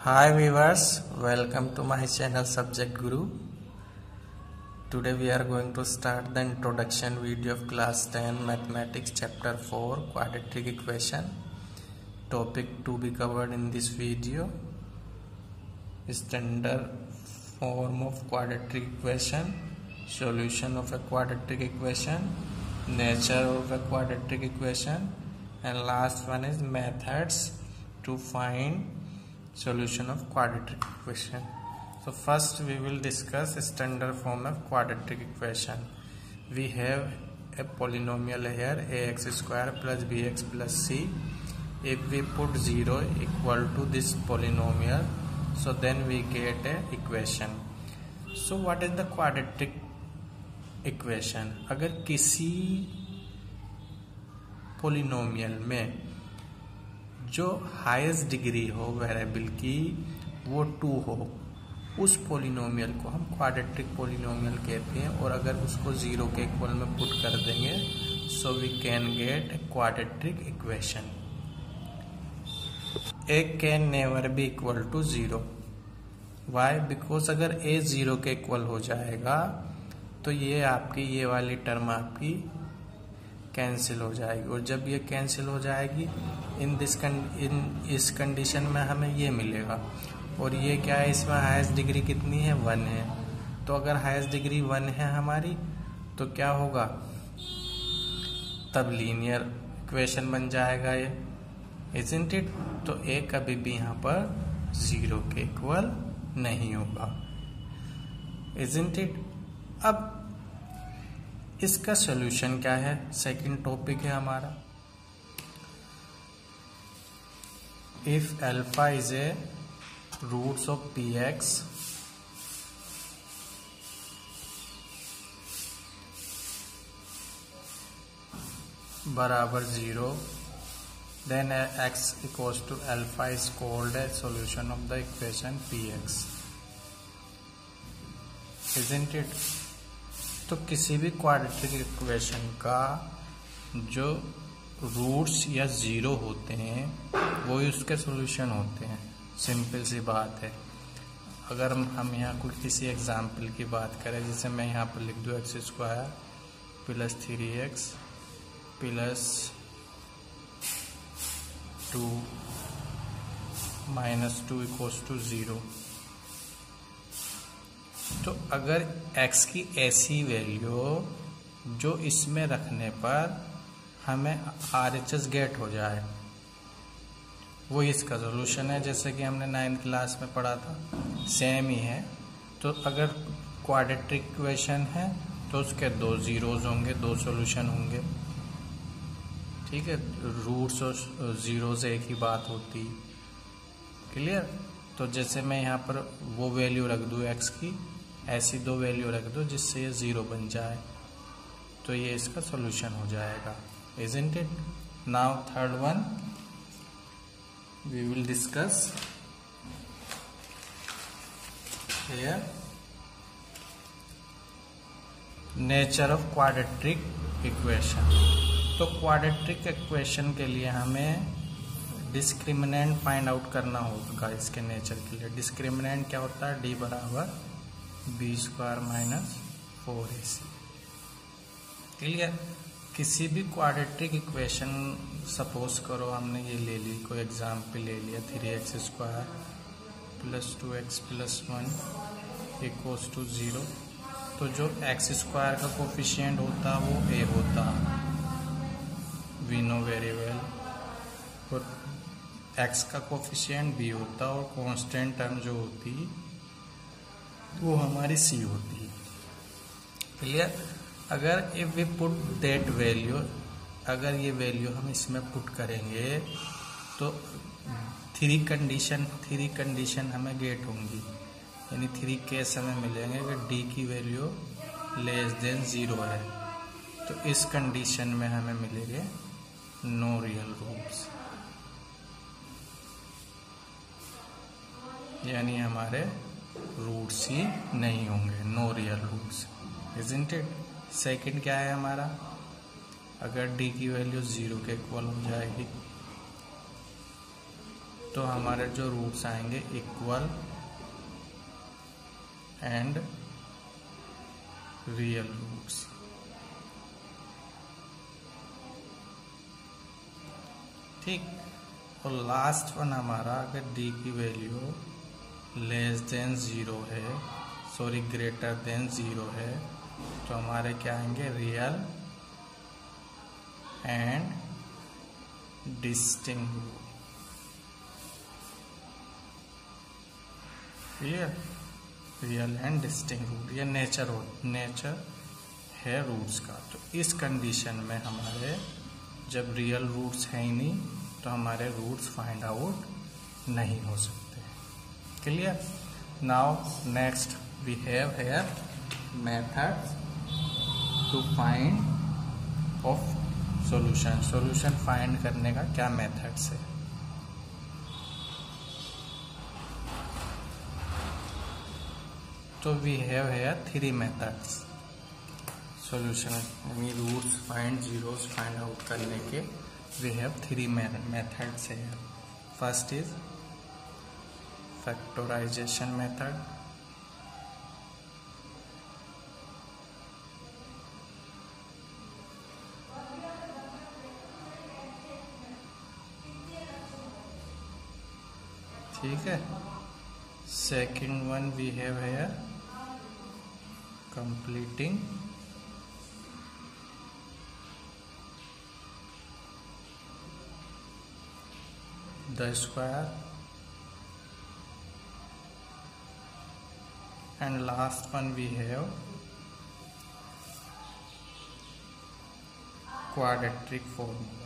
Hi viewers, welcome to my channel Subject Guru. Today we are going to start the introduction video of class 10 mathematics chapter 4 quadratic equation. Topic to be covered in this video: standard form of quadratic equation, solution of a quadratic equation, nature of a quadratic equation, and last one is methods to find solution of quadratic equation. So first we will discuss standard form of quadratic equation. We have a polynomial here, ax square plus bx plus c. If we put 0 equal to this polynomial, so then we get a equation. So what is the quadratic equation? अगर किसी polynomial में जो highest degree हो variable की वो 2 हो, उस polynomial को हम क्वाड्रेटिक पोलिनोमियल कहते हैं। और अगर उसको 0 के इक्वल में पुट कर देंगे so we can get a quadratic equation. A can never be equal to 0। Why? Because अगर ए 0 के इक्वल हो जाएगा तो ये आपकी ये वाली टर्म आपकी कैंसिल हो जाएगी, और जब ये कैंसिल हो जाएगी इस कंडीशन में हमें ये मिलेगा। और ये क्या है, इसमें हाईएस्ट डिग्री कितनी है? 1 है। तो अगर हाईएस्ट डिग्री 1 है हमारी तो क्या होगा, तब लीनियर इक्वेशन बन जाएगा ये, इजंट इट? तो ए कभी भी यहाँ पर 0 के इक्वल नहीं होगा, इजंट इट? अब इसका सॉल्यूशन क्या है? सेकंड टॉपिक है हमारा। If alpha is a roots of p x बराबर 0, then x equals to alpha is called a solution of the equation p x, isn't it? तो किसी भी क्वाड्रेटिक इक्वेशन का जो रूट्स या 0 होते हैं वो ही उसके सॉल्यूशन होते हैं। सिंपल सी बात है। अगर हम यहाँ कोई किसी एग्जाम्पल की बात करें, जैसे मैं यहाँ पर लिख दूँ x square plus 3x plus 2 minus 2 equals to 0। तो अगर x की ऐसी वैल्यू जो इसमें रखने पर हमें RHS गेट हो जाए, वो इसका सॉल्यूशन है। जैसे कि हमने 9th क्लास में पढ़ा था, सेम ही है। तो अगर क्वाड्रेटिक इक्वेशन है तो उसके 2 जीरोज होंगे, 2 सॉल्यूशन होंगे, ठीक है? रूट्स और जीरोज एक ही बात होती, क्लियर? तो जैसे मैं यहाँ पर वो वैल्यू रख दूँ x की, ऐसी 2 वैल्यू रख दो जिससे ये 0 बन जाए, तो ये इसका सॉल्यूशन हो जाएगा, isn't it? Now third one we will discuss here, nature of quadratic equation। तो क्वाड्रेटिक इक्वेशन के लिए हमें डिस्क्रिमिनेंट फाइंड आउट करना होगा। इसके नेचर के लिए डिस्क्रिमिनेंट क्या होता है? d बराबर B square minus 4ac, clear? किसी भी क्वाड्रेटिक इक्वेशन, सपोज करो हमने ये ले ली, कोई एग्जाम्पल ले लिया, 3x square plus 2x plus 1 equals to 0। तो जो x स्क्वायर का कोफिशिएंट होता वो a होता, वी नो वेरी वेल, और x का कोफिशिएंट b होता, और कांस्टेंट टर्म जो होती वो हमारी c होती, क्लियर? अगर if we put that value, अगर ये वैल्यू हम इसमें पुट करेंगे तो 3 कंडीशन हमें गेट होंगी, यानी 3 केस हमें मिलेंगे कि d की वैल्यू लेस देन 0 है। तो इस कंडीशन में हमें मिलेंगे नो रियल रूट्स, यानी हमारे रूट्स ही नहीं होंगे, no real roots, isn't it? Second क्या है हमारा? अगर d की वैल्यू 0 के इक्वल हो जाएगी तो हमारे जो रूट्स आएंगे इक्वल एंड रियल रूट्स। ठीक, और लास्ट वन हमारा अगर d की वैल्यू लेस देन 0 है, सॉरी ग्रेटर देन 0 है, तो हमारे क्या आएंगे real and distinct root. Clear, real and distinct root, ये नेचर है रूट्स का। तो इस कंडीशन में हमारे जब रियल रूट्स है ही नहीं तो हमारे रूट्स फाइंड आउट नहीं हो सकते। Clear. Now next we have here method to find of solution. Solution find करने का क्या मेथड्स है? तो we have here 3 methods solution यानी roots find zeros find out करने के। वी हैव 3 मेथड्स है। फर्स्ट इज फैक्टराइजेशन मेथड, ठीक है। Second one we have here completing the square, and last one we have quadratic formula.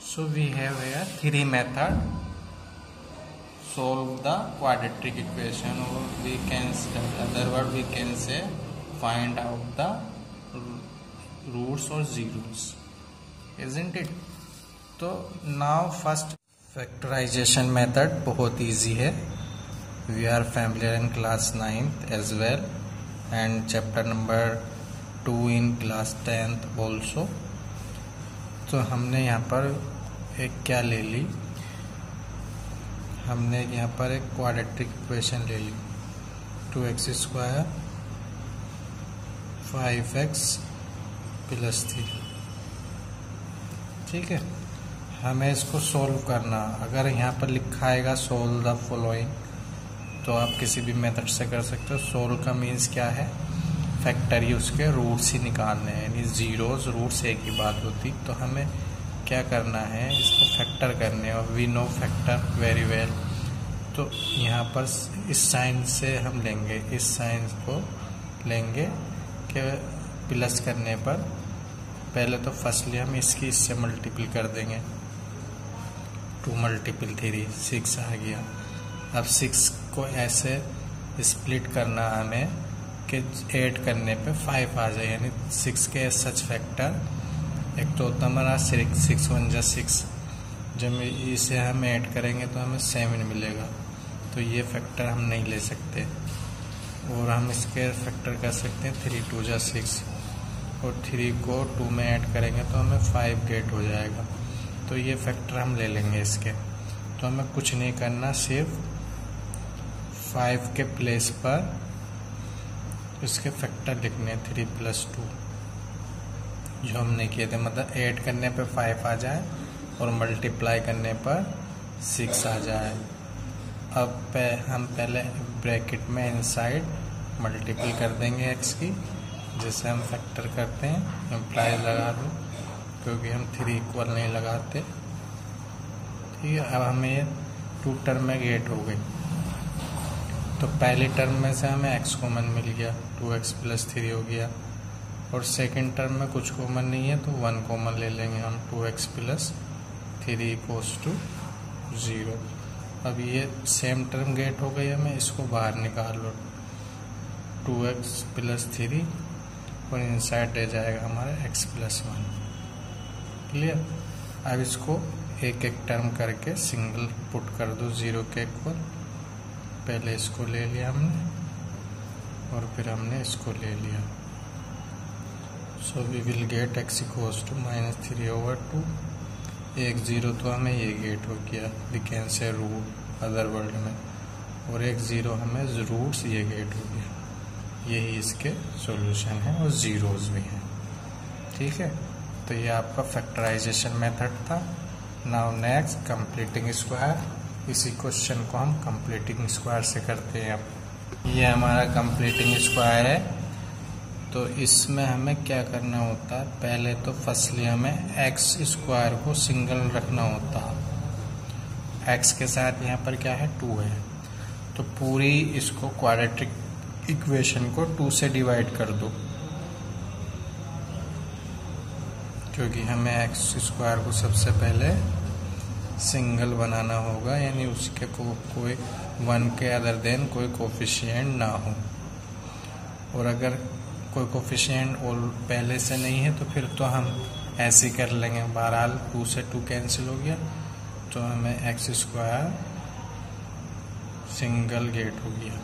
So we have here 3 methods solve the quadratic equation, or we can say, other word we can say find out the roots or zeros, isn't it? तो now first factorization method बहुत easy है. We are familiar in class 9th as well and chapter number 2 in class 10th also. तो हमने यहाँ पर एक क्या ले ली, हमने यहाँ पर एक क्वाड्रेटिक इक्वेशन ले ली 2x स्क्वायर 5x प्लस 3, ठीक है। हमें इसको सोल्व करना, अगर यहाँ पर लिखा आएगा सोल्व द फॉलोइंग तो आप किसी भी मेथड से कर सकते हो। सोल्व का मीन्स क्या है, फैक्टर ही उसके रूट्स ही निकालने हैं, यानी जीरोस रूट्स एक ही बात होती। तो हमें क्या करना है, इसको फैक्टर करने, और we know factor very well. तो यहाँ पर इस साइन से हम लेंगे, इस साइन को लेंगे कि प्लस करने पर पहले तो फर्स्टली हम इसकी इससे मल्टीपल कर देंगे, 2 मल्टीपल 3 6 आ गया। अब 6 को ऐसे स्प्लिट करना हमें कि ऐड करने पे 5 आ जाए, यानी 6 के सच फैक्टर एक तो होता हमारा 6 1 जा 6, जब इसे हम ऐड करेंगे तो हमें 7 मिलेगा। तो ये फैक्टर हम नहीं ले सकते, और हम इसके फैक्टर कर सकते हैं 3 2 जा 6, और 3 को 2 में ऐड करेंगे तो हमें 5 गेट हो जाएगा। तो ये फैक्टर हम ले लेंगे इसके। तो हमें कुछ नहीं करना, सिर्फ 5 के प्लेस पर इसके फैक्टर लिखने 3 + 2 जो हमने किए थे, मतलब ऐड करने पे 5 आ जाए और मल्टीप्लाई करने पर 6 आ जाए। अब हम पहले ब्रैकेट में इनसाइड मल्टीपल कर देंगे x की, जिसे हम फैक्टर करते हैं, इम्प्लाई लगा दो क्योंकि हम 3 इक्वल नहीं लगाते, ठीक है। अब हमें 2 टर्म में गेट हो गई, तो पहली टर्म में से हमें x कॉमन मिल गया, 2x + 3 हो गया, और सेकंड टर्म में कुछ कॉमन नहीं है तो 1 कॉमन ले लेंगे हम, 2x + 3 = 0। अब ये सेम टर्म गेट हो गई, हमें इसको बाहर निकाल लो, 2x + 3 और इनसाइड रह जाएगा हमारा x + 1। क्लियर। अब इसको एक एक टर्म करके सिंगल पुट कर दो 0 के इक्वल। पहले इसको ले लिया हमने, और फिर हमने इसको ले लिया। So we will get x equals to -3/2। एक 0 तो हमें ये गेट हो गया, we can say root other word में, और एक 0 हमें रूट्स ये गेट हो गया। यही इसके सॉल्यूशन है और जीरोज भी हैं। ठीक है, तो ये आपका फैक्टराइजेशन मेथड था। Now next completing square. इसी क्वेश्चन को हम कंप्लीटिंग स्क्वायर से करते हैं। अब ये हमारा कंप्लीटिंग स्क्वायर है, तो इसमें हमें क्या करना होता है, पहले तो फर्स्टली हमें एक्स स्क्वायर को सिंगल रखना होता है। एक्स के साथ यहाँ पर क्या है, 2 है, तो पूरी इसको क्वाड्रेटिक इक्वेशन को 2 से डिवाइड कर दो, क्योंकि हमें एक्स स्क्वायर को सबसे पहले सिंगल बनाना होगा, यानी उसके कोई 1 के अदर देन कोई कोफिशिएंट ना हो। और अगर कोई कोफिशिएंट और पहले से नहीं है तो फिर तो हम ऐसे कर लेंगे। बहरहाल 2 से 2 कैंसिल हो गया, तो हमें एक्स स्क्वायर सिंगल गेट हो गया।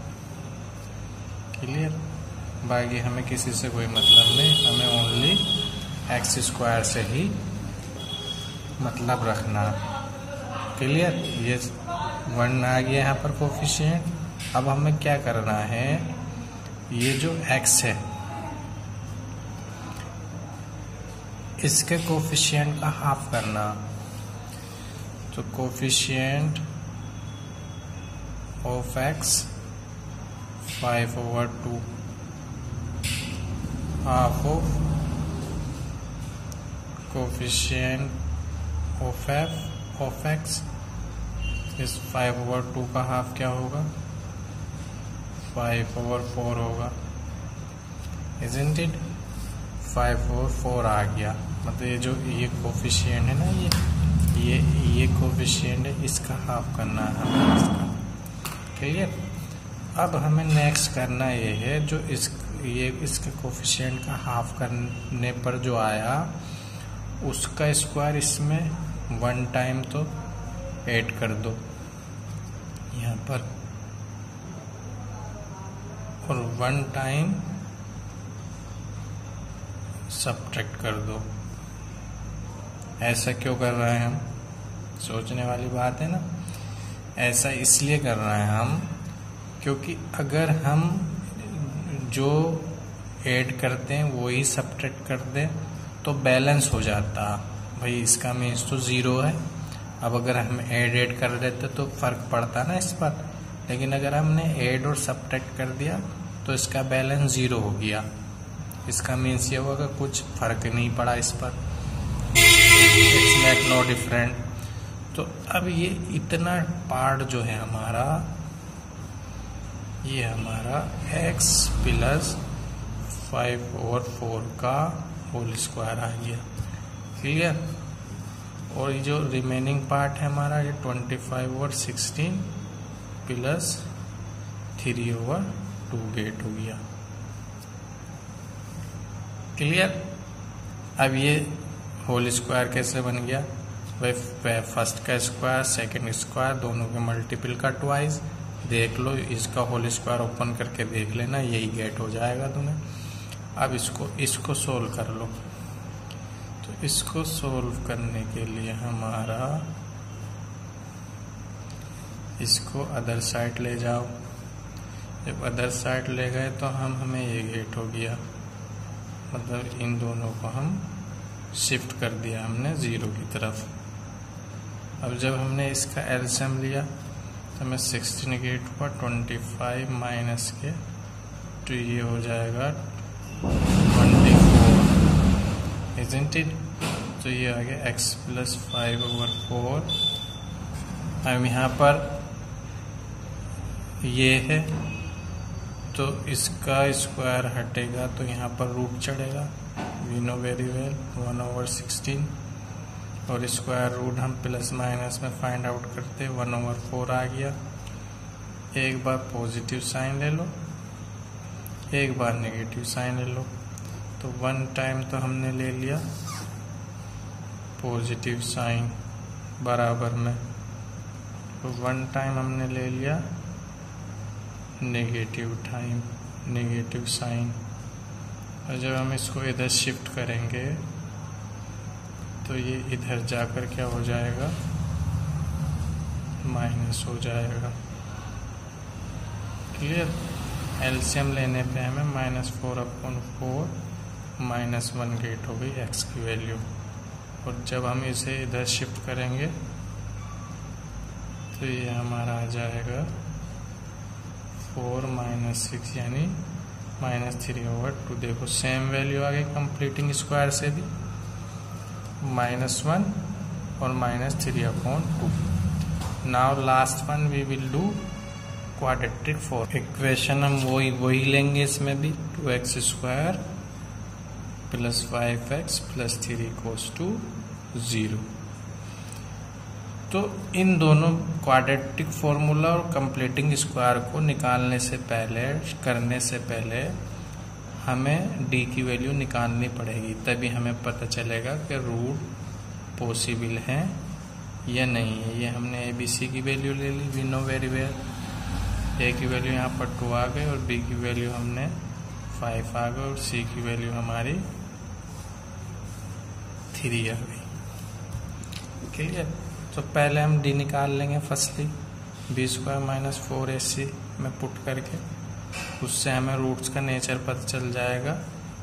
क्लियर? बाकी हमें किसी से कोई मतलब नहीं, हमें ओनली एक्स स्क्वायर से ही मतलब रखना। क्लियर? ये 1 आ गया यहाँ पर कोफिशिएंट। अब हमें क्या करना है, ये जो x है इसके कोफिशिएंट का हाफ करना। तो coefficient of x 5/2, half of coefficient of x इस 5/2 का हाफ क्या होगा, 5/4 होगा। Isn't it? 5/4 आ गया। मतलब ये कोफिशिएंट है ना, ये कोफिशिएंट है, इसका हाफ करना है हमें इसका। क्लियर? अब हमें नेक्स्ट करना ये है, जो इसके कोफिशिएंट का हाफ करने पर जो आया उसका स्क्वायर इसमें 1 टाइम तो ऐड कर दो यहाँ पर, और 1 टाइम सब्ट्रैक्ट कर दो। ऐसा क्यों कर रहे हैं हम, सोचने वाली बात है ना। ऐसा इसलिए कर रहे हैं हम क्योंकि अगर हम जो ऐड करते हैं वो ही सब्ट्रैक्ट कर दें तो बैलेंस हो जाता। भाई इसका मीन्स तो 0 है। अब अगर हम ऐड कर देते तो फर्क पड़ता ना इस पर, लेकिन अगर हमने ऐड और सब्ट्रैक्ट कर दिया तो इसका बैलेंस 0 हो गया। इसका मीन्स ये होगा कि कुछ फर्क नहीं पड़ा इस पर, इट्स मेक नो डिफरेंट। तो अब ये इतना पार्ट जो है हमारा, ये हमारा x + 5/4 का होल स्क्वायर आ गया। क्लियर? और ये जो रिमेनिंग पार्ट है हमारा, ये 25/16 + 3/2 गेट हो गया। क्लियर? अब ये होल स्क्वायर कैसे बन गया, वह फर्स्ट का स्क्वायर सेकंड स्क्वायर दोनों के मल्टीपल का ट्वाइस। देख लो, इसका होल स्क्वायर ओपन करके देख लेना, यही गेट हो जाएगा तुम्हें। अब इसको सोल्व कर लो। तो इसको सोल्व करने के लिए हमारा, इसको अदर साइड ले जाओ। जब अदर साइड ले गए तो हमें ये गेट हो गया, मतलब इन दोनों को हम शिफ्ट कर दिया हमने 0 की तरफ। अब जब हमने इसका एलसीएम लिया तो हमें 16 गेट हुआ, 25 माइनस के तो ये हो जाएगा 24, इजंट इट? तो ये आ गया x + 5/4। अब यहाँ पर ये है तो इसका स्क्वायर हटेगा तो यहाँ पर रूट चढ़ेगा, वी नो वेरी वेल, 1/16। और स्क्वायर रूट हम प्लस माइनस में फाइंड आउट करते, 1/4 आ गया। एक बार पॉजिटिव साइन ले लो, एक बार नेगेटिव साइन ले लो। तो 1 टाइम तो हमने ले लिया पॉजिटिव साइन बराबर में, तो 1 टाइम हमने ले लिया नेगेटिव नेगेटिव साइन, और जब हम इसको इधर शिफ्ट करेंगे तो ये इधर जाकर क्या हो जाएगा, माइनस हो जाएगा। क्लियर। एलसीएम लेने पे हमें -4/4 -1 गेट हो गई एक्स की वैल्यू, और जब हम इसे इधर शिफ्ट करेंगे तो ये हमारा आ जाएगा 4 - 6 यानी -3/2। देखो सेम वैल्यू आ गई कंप्लीटिंग स्क्वायर से भी, -1 और -3/2। Now last one we will do quadratic form. Equation हम वही लेंगे इसमें भी, 2x² + 5x + 3 = 0। तो इन दोनों क्वाड्रेटिक फॉर्मूला और कंप्लीटिंग स्क्वायर को निकालने से पहले, करने से पहले हमें d की वैल्यू निकालनी पड़ेगी, तभी हमें पता चलेगा कि रूट पॉसिबल है या नहीं है। ये हमने ABC की वैल्यू ले ली, we know very well. A की वैल्यू यहाँ पर 2 आ गई, और B की वैल्यू हमने 5 आ गई, और C की वैल्यू हमारी 3 आ गई। क्लियर। तो पहले हम D निकाल लेंगे फर्स्टली, B² - 4AC में पुट करके, उससे हमें रूट्स का नेचर पता चल जाएगा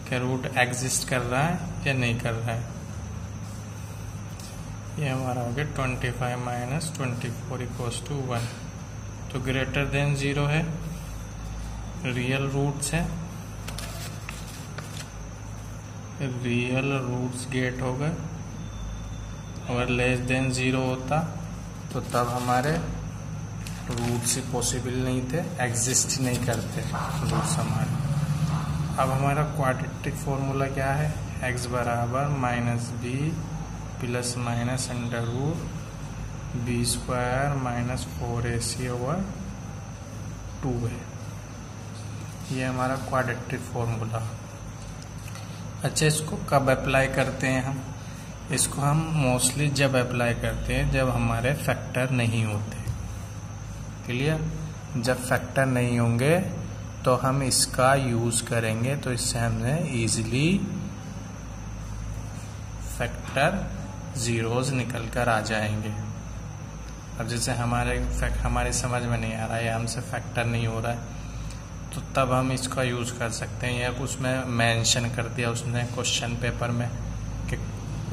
कि रूट एग्जिस्ट कर रहा है या नहीं कर रहा है। ये हमारा हो गया 25 - 24 = 1। तो ग्रेटर देन 0 है, रियल रूट्स है, रियल रूट्स गेट हो गए। अगर लेस देन 0 होता तो तब हमारे रूट्स पॉसिबल नहीं थे, एग्जिस्ट नहीं करते रूट्स हमारे। अब हमारा क्वाड्रेटिक फॉर्मूला क्या है, x = -b + -√b² - 4AC/2 है। ये हमारा क्वाड्रेटिक फॉर्मूला। अच्छा, इसको कब अप्लाई करते हैं हम? इसको हम मोस्टली जब अप्लाई करते हैं जब हमारे फैक्टर नहीं होते। क्लियर। जब फैक्टर नहीं होंगे तो हम इसका यूज करेंगे, तो इससे हमें इजीली फैक्टर जीरोज निकल कर आ जाएंगे। अब जैसे हमारी समझ में नहीं आ रहा है, हमसे फैक्टर नहीं हो रहा है, तो तब हम इसका यूज कर सकते हैं, या उसमें मेंशन कर दिया उसने क्वेश्चन पेपर में कि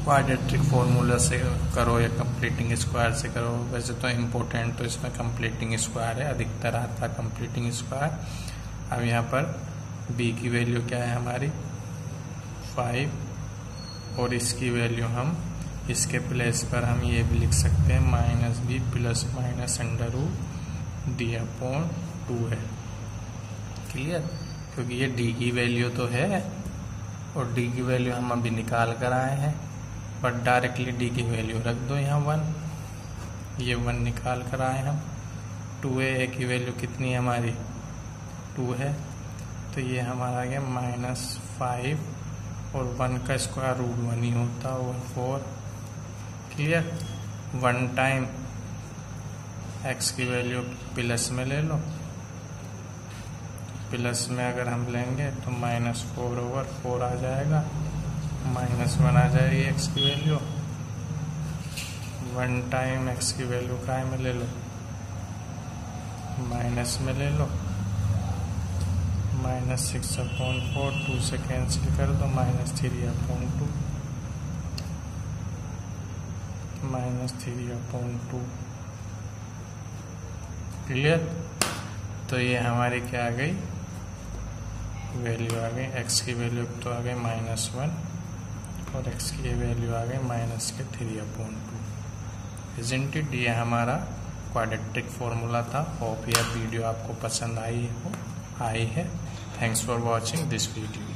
क्वाड्रेटिक फॉर्मूला से करो या कंप्लीटिंग स्क्वायर से करो। वैसे तो इम्पोर्टेंट तो इसमें कंप्लीटिंग स्क्वायर है, अधिकतर आता कंप्लीटिंग स्क्वायर। अब यहाँ पर b की वैल्यू क्या है हमारी 5, और इसकी वैल्यू हम इसके प्लेस पर हम ये भी लिख सकते हैं -b + -√d/2 है। क्लियर। क्योंकि ये d की वैल्यू तो है, और d की वैल्यू हम अभी निकाल कर आए हैं, बट डायरेक्टली d की वैल्यू रख दो यहाँ 1, ये 1 निकाल कर आए हम। 2 है, a की वैल्यू कितनी है हमारी 2 है, तो ये हमारा आ गया -5, और 1 का स्क्वायर √1 ही होता है, 4। क्लियर। 1 टाइम x की वैल्यू प्लस में ले लो, प्लस में अगर हम लेंगे तो -4/4 आ जाएगा, -1 आ जाएगी x की वैल्यू। 1 टाइम x की वैल्यू काय में ले लो, माइनस में ले लो, -6/4, 2 से कैंसिल कर दो, -3/2, -3/2। क्लियर। तो ये हमारी क्या आ गई वैल्यू आ गई, x की वैल्यू तो आ गई -1, और x की वैल्यू आ गई -3/2। Isn't it. ये हमारा क्वाड्रेटिक फॉर्मूला था। होप यह वीडियो आपको पसंद आई है। Thanks for watching this video.